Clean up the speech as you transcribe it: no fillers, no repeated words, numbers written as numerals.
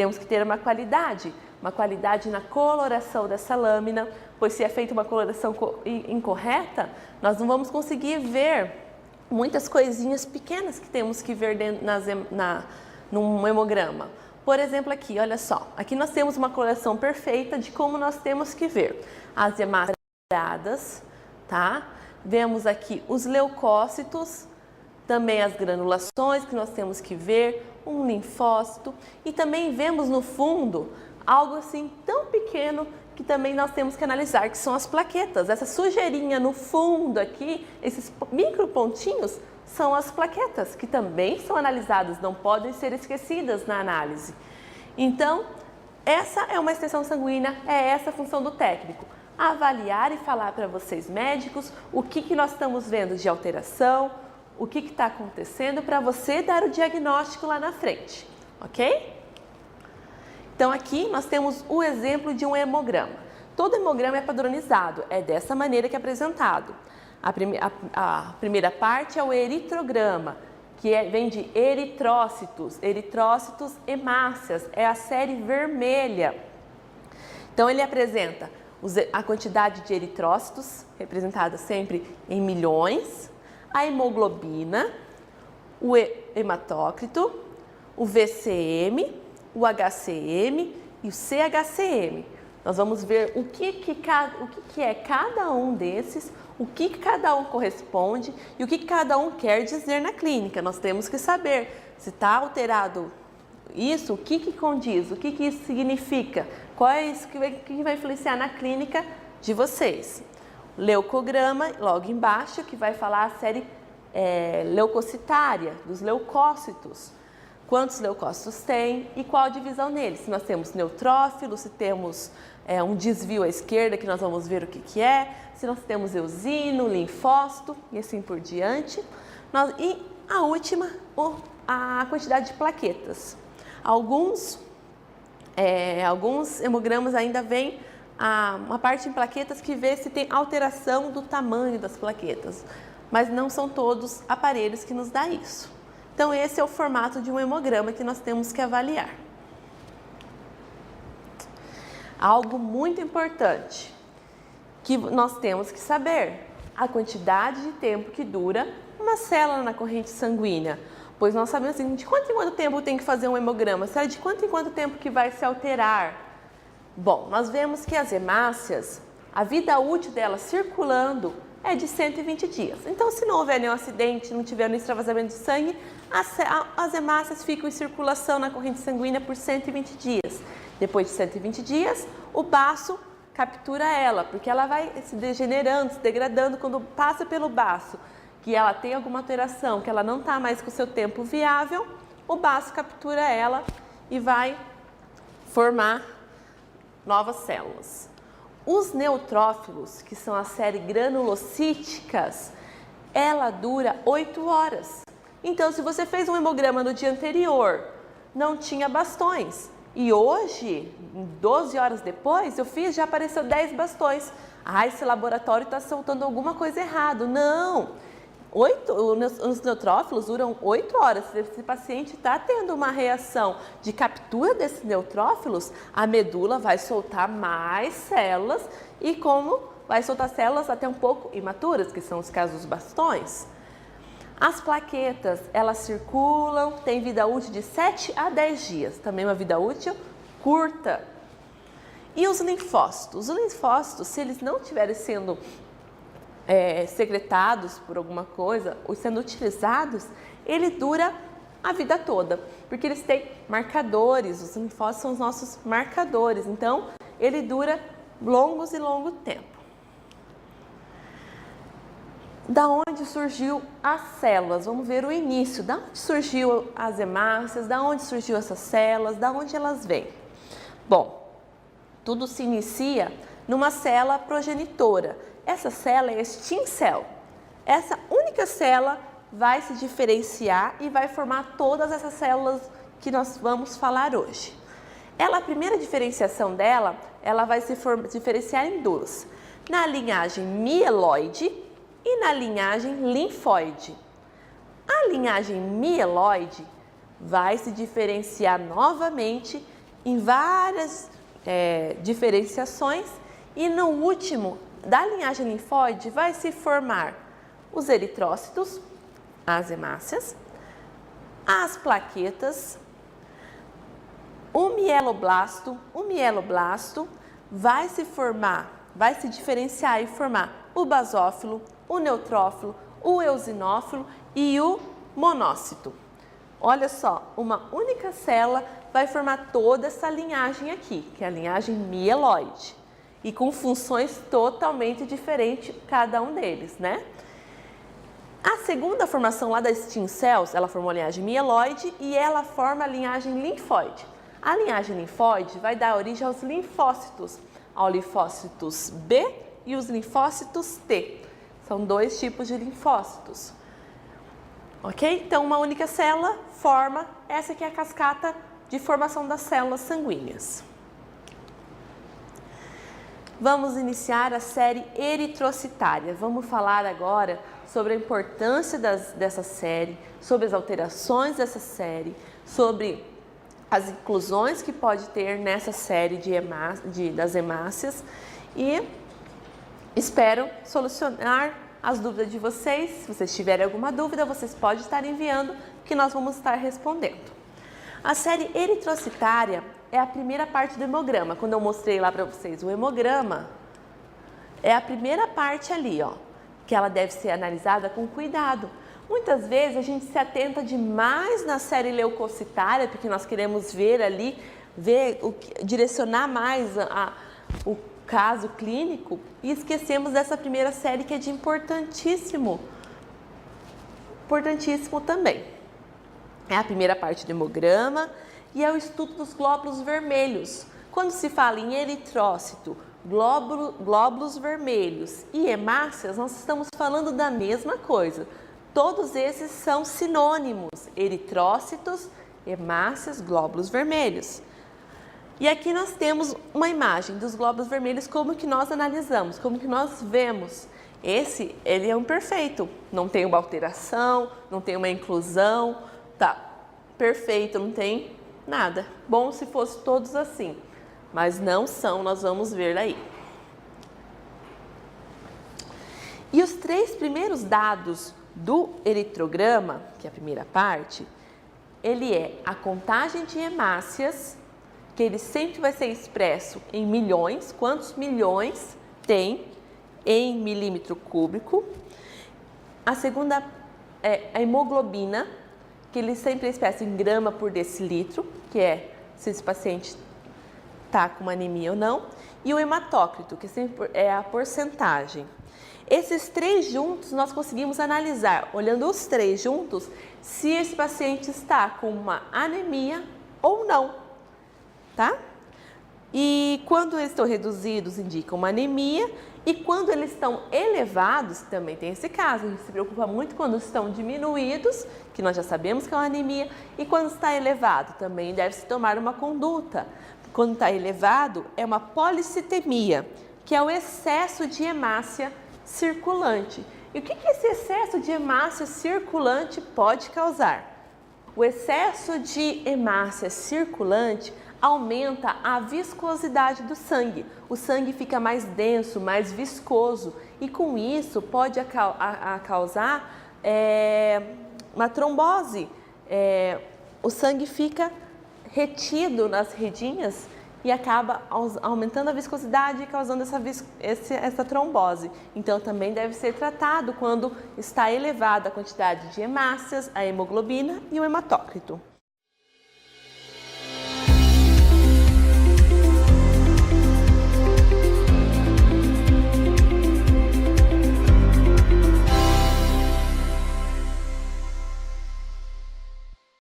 temos que ter uma qualidade na coloração dessa lâmina, pois se é feita uma coloração incorreta, nós não vamos conseguir ver muitas coisinhas pequenas que temos que ver num hemograma. Por exemplo, aqui, olha só, aqui nós temos uma coloração perfeita de como nós temos que ver as hemácias douradas, tá? Vemos aqui os leucócitos, também as granulações que nós temos que ver, um linfócito e também vemos no fundo algo assim tão pequeno que também nós temos que analisar, que são as plaquetas. Essa sujeirinha no fundo aqui, esses micro pontinhos, são as plaquetas, que também são analisadas, não podem ser esquecidas na análise. Então, essa é uma extensão sanguínea, é essa a função do técnico. Avaliar e falar para vocês médicos o que nós estamos vendo de alteração, o que está acontecendo para você dar o diagnóstico lá na frente, ok? Então, aqui nós temos o exemplo de um hemograma. Todo hemograma é padronizado, é dessa maneira que é apresentado. A primeira parte é o eritrograma, que vem de eritrócitos, eritrócitos hemácias, é a série vermelha. Então, ele apresenta a quantidade de eritrócitos, representada sempre em milhões, a hemoglobina, o hematócrito, o VCM, o HCM e o CHCM. Nós vamos ver o que é cada um desses, o que cada um corresponde e o que cada um quer dizer na clínica. Nós temos que saber se está alterado isso, o que condiz, o que isso significa, qual é isso que vai influenciar na clínica de vocês. Leucograma, logo embaixo, que vai falar a série leucocitária, dos leucócitos. Quantos leucócitos tem e qual a divisão neles. Se nós temos neutrófilos, se temos um desvio à esquerda, que nós vamos ver o que é, se nós temos eosino, linfócito e assim por diante. E a última, a quantidade de plaquetas. Alguns hemogramas ainda vêm uma parte em plaquetas que vê se tem alteração do tamanho das plaquetas, mas não são todos aparelhos que nos dá isso. Então, esse é o formato de um hemograma que nós temos que avaliar. Algo muito importante que nós temos que saber: a quantidade de tempo que dura uma célula na corrente sanguínea. Pois nós sabemos assim, de quanto em quanto tempo tem que fazer um hemograma? Será de quanto em quanto tempo que vai se alterar? Bom, nós vemos que as hemácias, a vida útil delas circulando é de 120 dias. Então, se não houver nenhum acidente, não tiver nenhum extravasamento de sangue, as hemácias ficam em circulação na corrente sanguínea por 120 dias. Depois de 120 dias, o baço captura ela, porque ela vai se degenerando, se degradando. Quando passa pelo baço, que ela tem alguma alteração, que ela não está mais com o seu tempo viável, o baço captura ela e vai formar novas células. Os neutrófilos, que são a série granulocíticas, ela dura 8 horas. Então, se você fez um hemograma no dia anterior, não tinha bastões. E hoje, 12 horas depois, eu fiz, já apareceu 10 bastões. Ah, esse laboratório está soltando alguma coisa errada. Não! Os neutrófilos duram 8 horas. Se esse paciente está tendo uma reação de captura desses neutrófilos, a medula vai soltar mais células e como vai soltar células até um pouco imaturas, que são os casos dos bastões. As plaquetas, elas circulam, têm vida útil de 7 a 10 dias, também uma vida útil curta. E os linfócitos? Os linfócitos, se eles não estiverem sendo secretados por alguma coisa ou sendo utilizados, ele dura a vida toda, porque eles têm marcadores, os linfócitos são os nossos marcadores, então ele dura longos e longo tempo. Da onde surgiu as células? Vamos ver o início, da onde surgiu as hemácias, da onde surgiu essas células, da onde elas vêm? Bom, tudo se inicia numa célula progenitora. Essa célula é a stem cell. Essa única célula vai se diferenciar e vai formar todas essas células que nós vamos falar hoje. A primeira diferenciação dela, ela vai se diferenciar em duas: na linhagem mieloide e na linhagem linfóide. A linhagem mieloide vai se diferenciar novamente em várias diferenciações e no último, da linhagem linfóide, vai se formar os eritrócitos, as hemácias, as plaquetas, o mieloblasto vai se diferenciar e formar o basófilo, o neutrófilo, o eosinófilo e o monócito. Olha só, uma única célula vai formar toda essa linhagem aqui, que é a linhagem mieloide, e com funções totalmente diferentes cada um deles, né? A segunda formação lá das stem cells, ela formou a linhagem mieloide e ela forma a linhagem linfóide. A linhagem linfóide vai dar origem aos linfócitos, aos linfócitos B e os linfócitos T. São dois tipos de linfócitos. Ok? Então, uma única célula forma, essa aqui é a cascata de formação das células sanguíneas. Vamos iniciar a série eritrocitária. Vamos falar agora sobre a importância dessa série, sobre as alterações dessa série, sobre as inclusões que pode ter nessa série das hemácias e espero solucionar as dúvidas de vocês. Se vocês tiverem alguma dúvida, vocês podem estar enviando, que nós vamos estar respondendo. A série eritrocitária é a primeira parte do hemograma. Quando eu mostrei lá para vocês o hemograma, é a primeira parte ali, ó, que ela deve ser analisada com cuidado. Muitas vezes a gente se atenta demais na série leucocitária, porque nós queremos ver ali, direcionar mais o caso clínico e esquecemos dessa primeira série que é de importantíssimo também. É a primeira parte do hemograma e é o estudo dos glóbulos vermelhos. Quando se fala em eritrócito, glóbulos vermelhos e hemácias, nós estamos falando da mesma coisa. Todos esses são sinônimos, eritrócitos, hemácias, glóbulos vermelhos. E aqui nós temos uma imagem dos glóbulos vermelhos, como que nós analisamos, como que nós vemos. Ele é um perfeito, não tem uma alteração, não tem uma inclusão, tá perfeito, não tem nada. Bom se fosse todos assim, mas não são, nós vamos ver aí. E os 3 primeiros dados do eritrograma, que é a primeira parte, ele é a contagem de hemácias, que ele sempre vai ser expresso em milhões, quantos milhões tem em milímetro cúbico. A segunda é a hemoglobina, que ele sempre é expresso em grama por decilitro, que é se esse paciente está com uma anemia ou não. E o hematócrito, que sempre é a porcentagem. Esses 3 juntos nós conseguimos analisar, olhando os 3 juntos, se esse paciente está com uma anemia ou não. Tá? E quando eles estão reduzidos, indicam uma anemia, e quando eles estão elevados, também tem esse caso, a gente se preocupa muito quando estão diminuídos, que nós já sabemos que é uma anemia, e quando está elevado, também deve-se tomar uma conduta. Quando está elevado, é uma policitemia, que é o excesso de hemácia circulante. E o que esse excesso de hemácia circulante pode causar? O excesso de hemácia circulante aumenta a viscosidade do sangue. O sangue fica mais denso, mais viscoso e com isso pode causar uma trombose. O sangue fica retido nas redinhas e acaba aumentando a viscosidade e causando essa trombose. Então também deve ser tratado quando está elevada a quantidade de hemácias, a hemoglobina e o hematócrito.